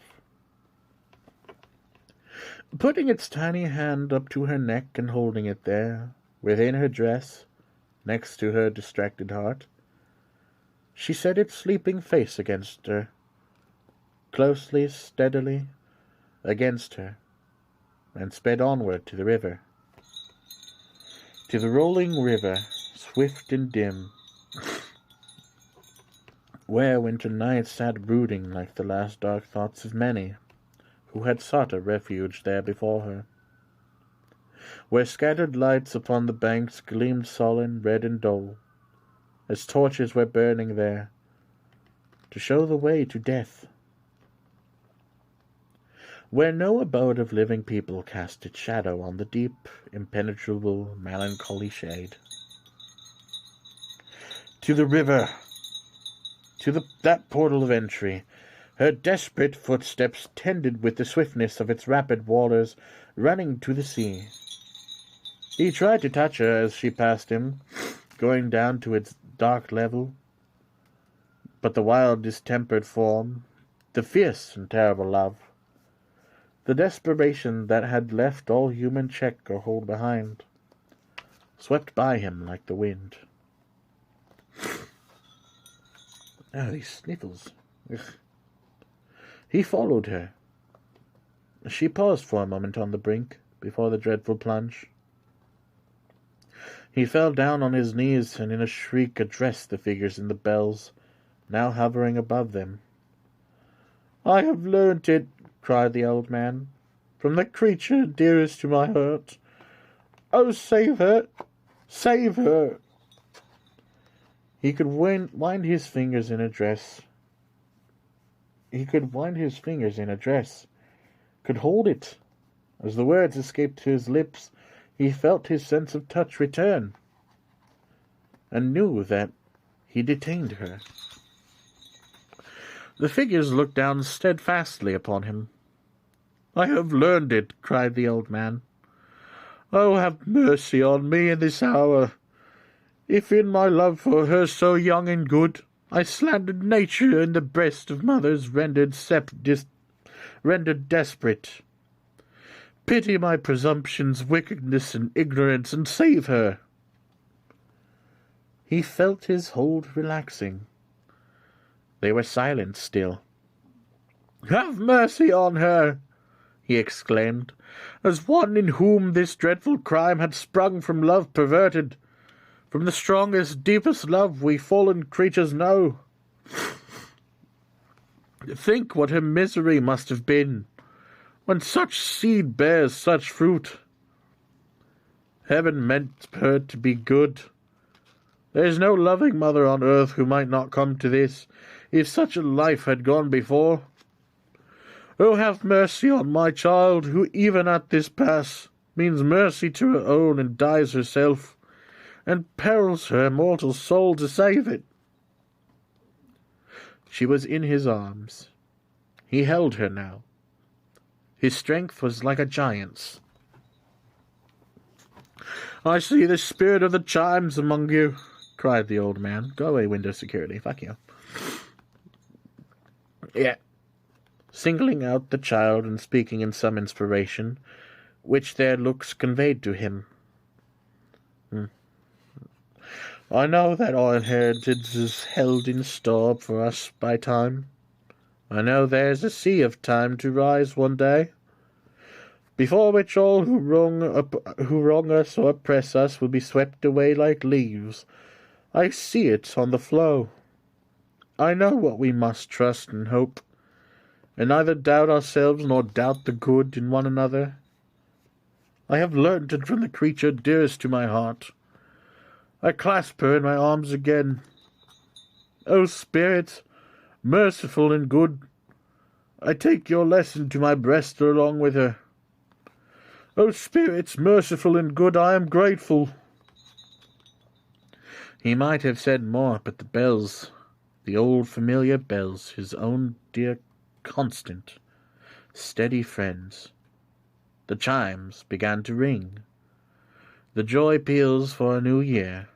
Putting its tiny hand up to her neck and holding it there, within her dress, next to her distracted heart, she set its sleeping face against her, closely, steadily, against her, and sped onward to the river. To the rolling river, swift and dim, where winter nights sat brooding like the last dark thoughts of many who had sought a refuge there before her, where scattered lights upon the banks gleamed sullen, red and dull, as torches were burning there, to show the way to death, where no abode of living people cast its shadow on the deep, impenetrable, melancholy shade. To the river, to that portal of entry, her desperate footsteps tended with the swiftness of its rapid waters running to the sea. He tried to touch her as she passed him, going down to its dark level, but the wild distempered form, the fierce and terrible love, the desperation that had left all human check or hold behind, swept by him like the wind. Oh, these sniffles. Ugh. He followed her. She paused for a moment on the brink, before the dreadful plunge. He fell down on his knees, and in a shriek addressed the figures in the bells, now hovering above them. "I have learnt it," cried the old man, "from the creature dearest to my heart. Oh, save her! Save her!" He could wind his fingers in a dress. Could hold it. As the words escaped his lips, he felt his sense of touch return, and knew that he detained her. The figures looked down steadfastly upon him. "I have learned it," cried the old man. "Oh, have mercy on me in this hour. If in my love for her so young and good, I slandered nature in the breast of mothers rendered desperate, pity my presumption's wickedness and ignorance, and save her." He felt his hold relaxing. They were silent still. "Have mercy on her!" he exclaimed, "as one in whom this dreadful crime had sprung from love perverted, from the strongest, deepest love we fallen creatures know. Think what her misery must have been, when such seed bears such fruit. Heaven meant her to be good. There is no loving mother on earth who might not come to this, if such a life had gone before. Oh, have mercy on my child, who even at this pass means mercy to her own and dies herself, and perils her immortal soul to save it." She was in his arms. He held her now. His strength was like a giant's. "I see the spirit of the Chimes among you," cried the old man. "Go away, window security. Fuck you." Yeah. Singling out the child and speaking in some inspiration, which their looks conveyed to him. "I know that our inheritance is held in store for us by time. I know there's a sea of time to rise one day, before which all who wrong us or oppress us will be swept away like leaves. I see it on the flow. I know what we must trust and hope, and neither doubt ourselves nor doubt the good in one another. I have learnt it from the creature dearest to my heart. I clasp her in my arms again. O Spirit, merciful and good, I take your lesson to my breast along with her. O Spirits, merciful and good, I am grateful." He might have said more, but the bells, the old familiar bells, his own dear, constant, steady friends, the chimes began to ring. The joy peals for a new year.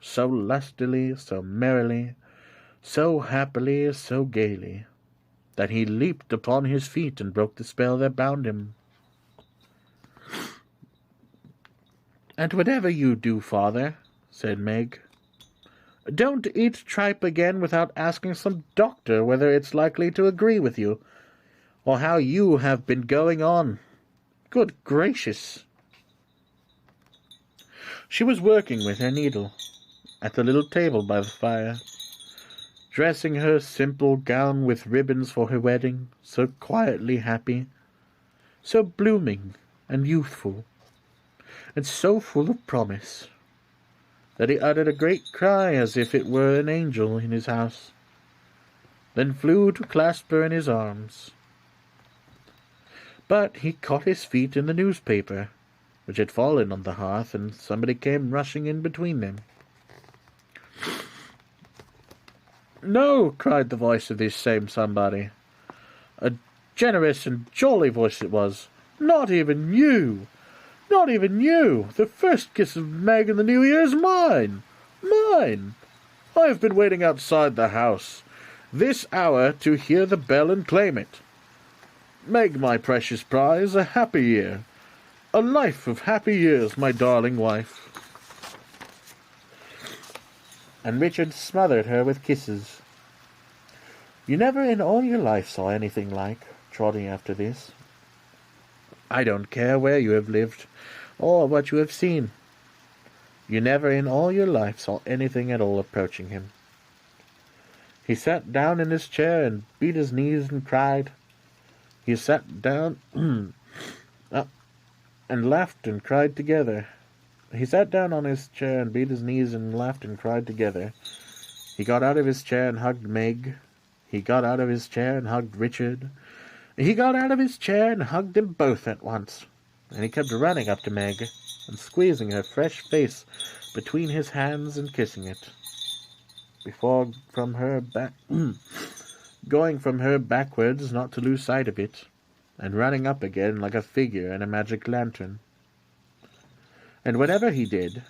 So lustily, so merrily, so happily, so gaily, that he leaped upon his feet and broke the spell that bound him. "And whatever you do, father," said Meg, "don't eat tripe again without asking some doctor whether it's likely to agree with you, or how you have been going on. Good gracious!" She was working with her needle at the little table by the fire, dressing her simple gown with ribbons for her wedding, so quietly happy, so blooming and youthful, and so full of promise, that he uttered a great cry as if it were an angel in his house, then flew to clasp her in his arms. But he caught his feet in the newspaper, which had fallen on the hearth, and somebody came rushing in between them. "No!" cried the voice of this same somebody. A generous and jolly voice it was. "Not even you! Not even you! The first kiss of Meg in the new year is mine! Mine! I have been waiting outside the house this hour to hear the bell and claim it. Meg, my precious prize, a happy year, a life of happy years, my darling wife." And Richard smothered her with kisses. You never in all your life saw anything like Trotty after this. I don't care where you have lived, or what you have seen. You never in all your life saw anything at all approaching him. He sat down in his chair and beat his knees and cried. He sat down and laughed and cried together. He sat down on his chair and beat his knees and laughed and cried together. He got out of his chair and hugged Meg. He got out of his chair and hugged Richard. He got out of his chair and hugged them both at once. And he kept running up to Meg and squeezing her fresh face between his hands and kissing it, before going from her backwards not to lose sight of it, and running up again like a figure in a magic lantern. And whatever he did,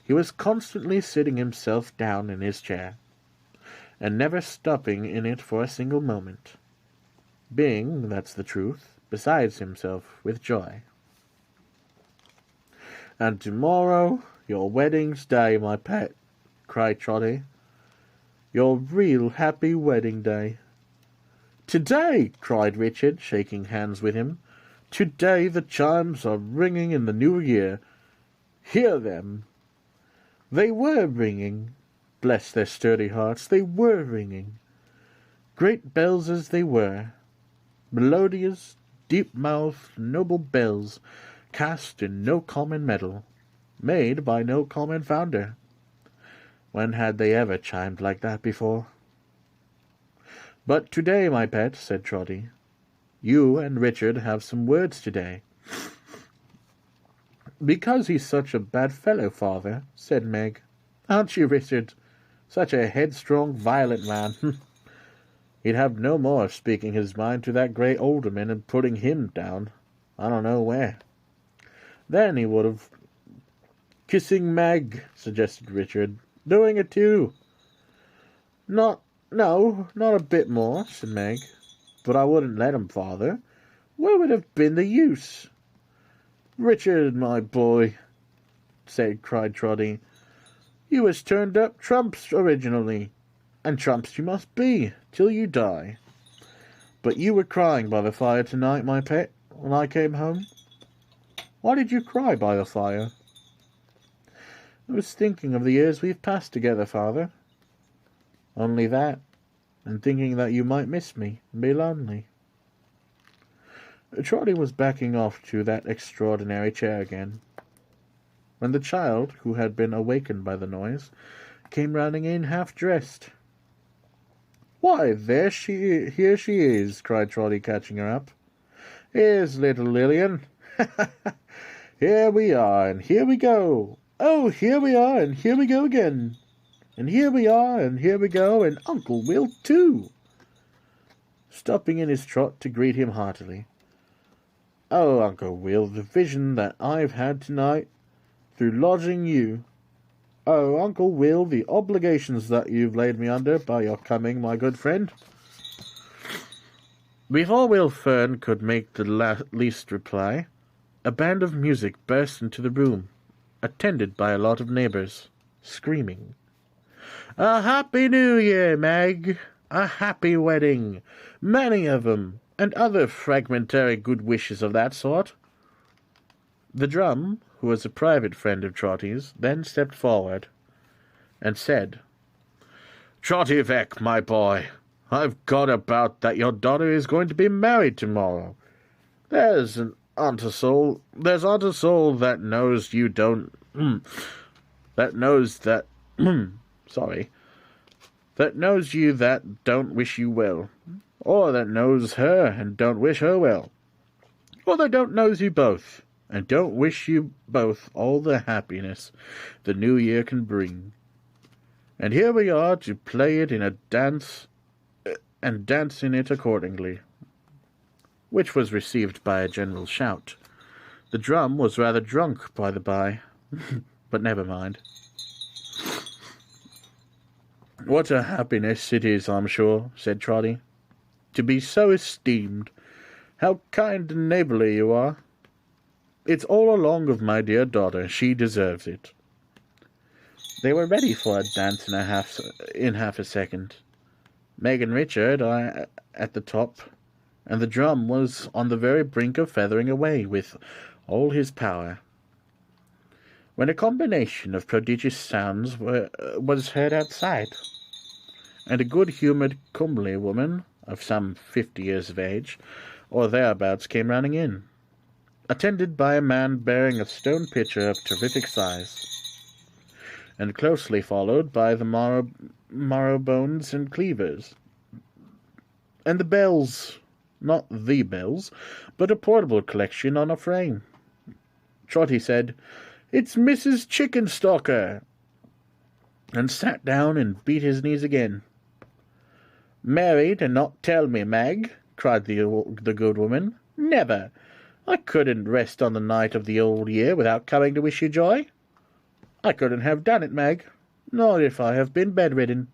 he was constantly sitting himself down in his chair, and never stopping in it for a single moment, being, that's the truth, besides himself with joy. "And tomorrow, your wedding's day, my pet," cried Trotty. "Your real happy wedding day." "Today!" cried Richard, shaking hands with him. "Today the chimes are ringing in the new year. Hear them!" They were ringing. Bless their sturdy hearts, they were ringing. Great bells as they were, melodious, deep-mouthed, noble bells, cast in no common metal, made by no common founder. When had they ever chimed like that before? "But today, my pet," said Trotty, "you and Richard have some words today." "Because he's such a bad fellow, father," said Meg. "Aren't you, Richard? Such a headstrong, violent man." he'd have no more of speaking his mind to that grey alderman and putting him down, I don't know where. Then he would have... Kissing Meg, suggested Richard. Doing it too. Not a bit more, said Meg. But I wouldn't let him, father. Where would have been the use? Richard, my boy, cried Trotty, you was turned up trumps originally, and trumps you must be, till you die. But you were crying by the fire tonight, my pet, when I came home. Why did you cry by the fire? I was thinking of the years we've passed together, father. Only that, and thinking that you might miss me and be lonely. Trotty was backing off to that extraordinary chair again, when the child, who had been awakened by the noise, came running in half-dressed. "Why, here she is," cried Trotty, catching her up. "Here's little Lilian. Here we are, and here we go. Oh, here we are, and here we go again. And here we are, and here we go, and Uncle Will, too," stopping in his trot to greet him heartily. "Oh, Uncle Will, the vision that I've had tonight through lodging you. Oh, Uncle Will, the obligations that you've laid me under by your coming, my good friend." Before Will Fern could make the least reply, a band of music burst into the room, attended by a lot of neighbours, screaming, "A Happy New Year, Meg! A happy wedding! Many of 'em!" and other fragmentary good wishes of that sort. The drum, who was a private friend of Trotty's, then stepped forward and said, "Trotty Veck, my boy, I've got about that your daughter is going to be married tomorrow. There's not a soul that knows you don't, that knows you that don't wish you well, or that knows her and don't wish her well, or that don't knows you both and don't wish you both all the happiness the new year can bring. And here we are to play it in a dance, and dance in it accordingly," which was received by a general shout. The drum was rather drunk, by the by, but never mind. "What a happiness it is, I'm sure," said Trotty, "to be so esteemed. How kind and neighbourly you are. It's all along of my dear daughter. She deserves it." They were ready for a dance in half a second. Meg and Richard at the top, and the drum was on the very brink of feathering away with all his power, when a combination of prodigious sounds was heard outside, and a good-humoured, comely woman of some 50 years of age, or thereabouts, came running in, attended by a man bearing a stone pitcher of terrific size, and closely followed by the marrowbones and cleavers, and the bells, not the bells, but a portable collection on a frame. Trotty said, "It's Mrs. Chickenstalker," and sat down and beat his knees again. "Married and not tell me, Mag?" cried the good woman. "Never! I couldn't rest on the night of the old year without coming to wish you joy. I couldn't have done it, Mag, nor if I have been bedridden.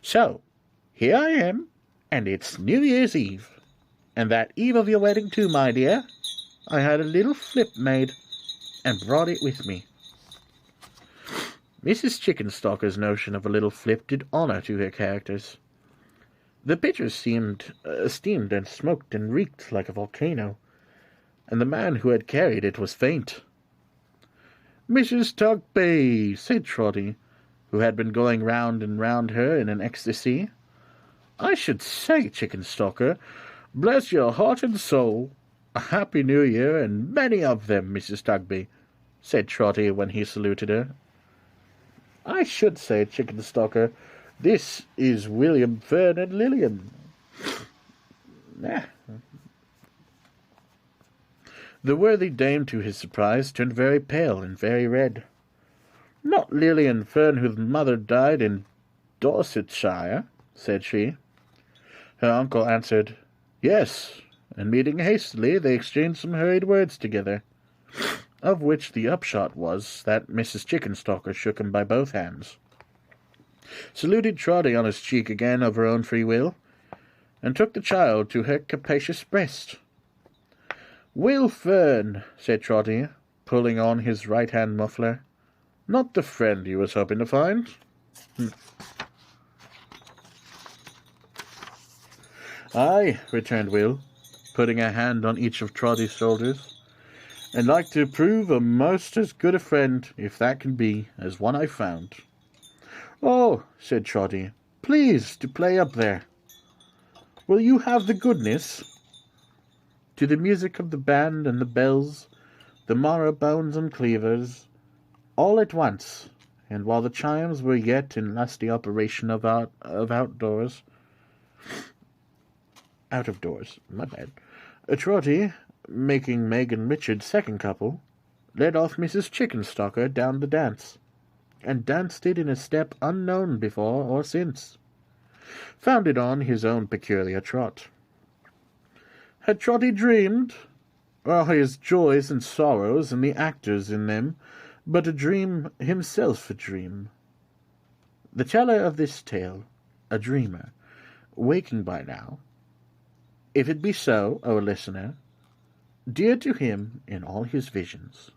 So, here I am, and it's New Year's Eve, and that eve of your wedding too, my dear. I had a little flip made, and brought it with me." Mrs. Chickenstalker's notion of a little flip did honour to her characters. The pitcher steamed and smoked and reeked like a volcano, and the man who had carried it was faint. "Mrs. Tugby," said Trotty, who had been going round and round her in an ecstasy. "I should say, Chickenstalker, bless your heart and soul, a happy New Year, and many of them, Mrs. Tugby," said Trotty when he saluted her. "I should say, Chickenstalker, this is William Fern and Lilian." The worthy dame, to his surprise, turned very pale and very red. "Not Lilian Fern, whose mother died in Dorsetshire," said she. Her uncle answered, "Yes," and meeting hastily, they exchanged some hurried words together, of which the upshot was that Mrs. Chickenstalker shook him by both hands, saluted Trotty on his cheek again of her own free will, and took the child to her capacious breast. "Will Fern," said Trotty, pulling on his right-hand muffler, "not the friend you was hoping to find?" "Aye," returned Will, putting a hand on each of Trotty's shoulders, "and like to prove a most as good a friend, if that can be, as one I've found." "Oh," said Trotty, "please to play up there. Will you have the goodness?" To the music of the band and the bells, the marrow-bones and cleavers, all at once, and while the chimes were yet in lusty operation out of doors, my bad, Trotty, making Meg and Richard's second couple, led off Mrs. Chickenstalker down the dance, and danced it in a step unknown before or since, founded on his own peculiar trot. Had Trotty dreamed, or his joys and sorrows and the actors in them, but a dream himself a dream? The teller of this tale, a dreamer, waking by now, if it be so, O listener, dear to him in all his visions,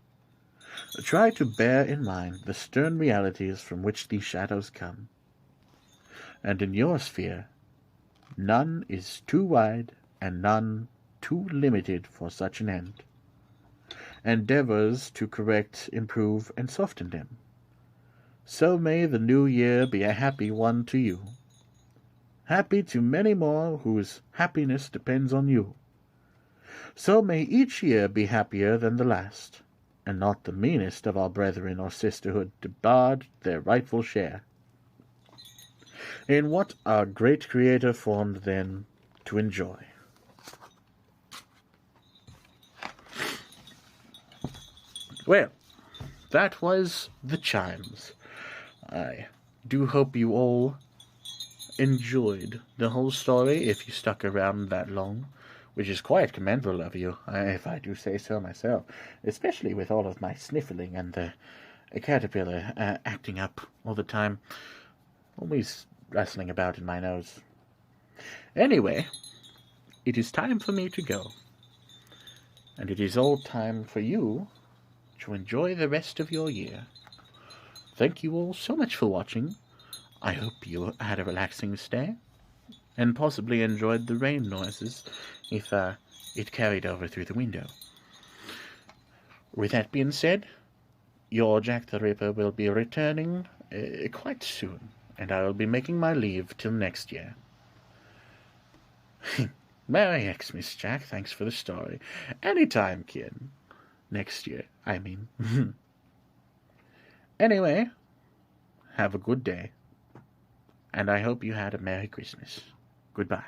try to bear in mind the stern realities from which these shadows come, and in your sphere none is too wide and none too limited for such an end. Endeavors to correct, improve, and soften them. So may the new year be a happy one to you, happy to many more whose happiness depends on you. So may each year be happier than the last, and not the meanest of our brethren or sisterhood debarred their rightful share in what our great Creator formed then to enjoy. Well, that was the Chimes. I do hope you all enjoyed the whole story, if you stuck around that long, which is quite commendable of you, if I do say so myself, especially with all of my sniffling and the caterpillar acting up all the time, always rustling about in my nose. Anyway, it is time for me to go, and it is all time for you to enjoy the rest of your year. Thank you all so much for watching. I hope you had a relaxing stay, and possibly enjoyed the rain noises if it carried over through the window. With that being said, your Jack the Ripper will be returning quite soon, and I will be making my leave till next year. Merry Xmas, Jack. Thanks for the story. Anytime, kid. Next year, I mean. Anyway, have a good day, and I hope you had a Merry Christmas. Goodbye.